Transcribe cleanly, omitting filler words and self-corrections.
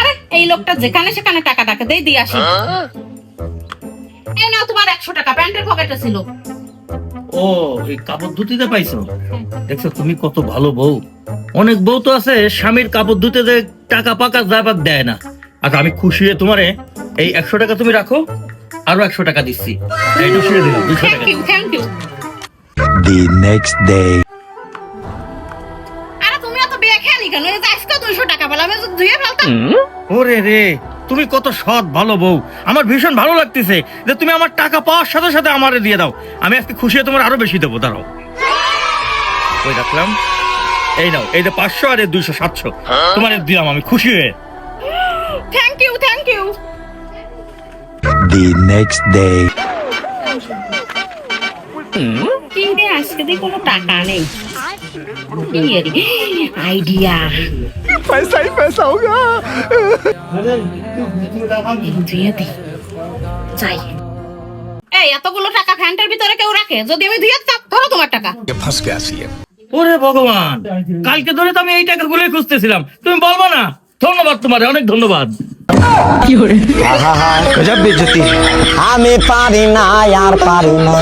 আরে এই লোকটা যেখানে সেখানে টাকা টাকা দিয়ে আসি। এই নাও তোমার 100 টাকা, প্যান্টের পকেটে ছিল। ও, এই কাপড় ধুতিতে পাইছো? দেখছো তুমি কত ভালো বউ। অনেক বউ তো আছে স্বামীর কাপড় ধুতে যে টাকা পাকা যাবার দেয় না। আচ্ছা, আমি খুশি হয়ে তোমারে এই 100 টাকা তুমি রাখো, আরো 100 টাকা দিচ্ছি। এই 200 দিলাম, 200 টাকা। Thank you. The next day. আরে তুমি এত বিয়ে খেয়ালি কেন? এই যে আজকে 200 টাকা পেলাম, আমি যদি ধুয়ে ফেলতাম। ওরে রে, তুমি কত সৎ ভালো বউ। আমার ভীষণ ভালো লাগতেছে যে তুমি আমার টাকা পাওয়ার সাথে সাথে আমারে দিয়ে দাও। আমি আজকে খুশি হয়ে তোমার আরো বেশি দেবো। দাঁড়াও, ওই রাখলাম। এই নাও, এই যে 500 আর এই 200, 700 তোমার দিলাম আমি খুশি হয়ে। Thank you. The next day. কি রে, আজকে দিয়ে কোনো টাকা নেই। আইডিয়া, पैसा ही पैसा होगा। ধুয়ে দি যাই। এই এতগুলো টাকা ফ্যান্টের ভিতরে কেউ রাখে? যদি আমি ধুয়ে ধরো তোমার টাকা। ওরে ভগবান, কালকে ধরে তো আমি এই টাকাগুলোই খুঁজতেছিলাম, তুমি বলবো না? ধন্যবাদ, তোমার অনেক ধন্যবাদ। गजब बेइज्जती। আমি পারি না আর পারি না।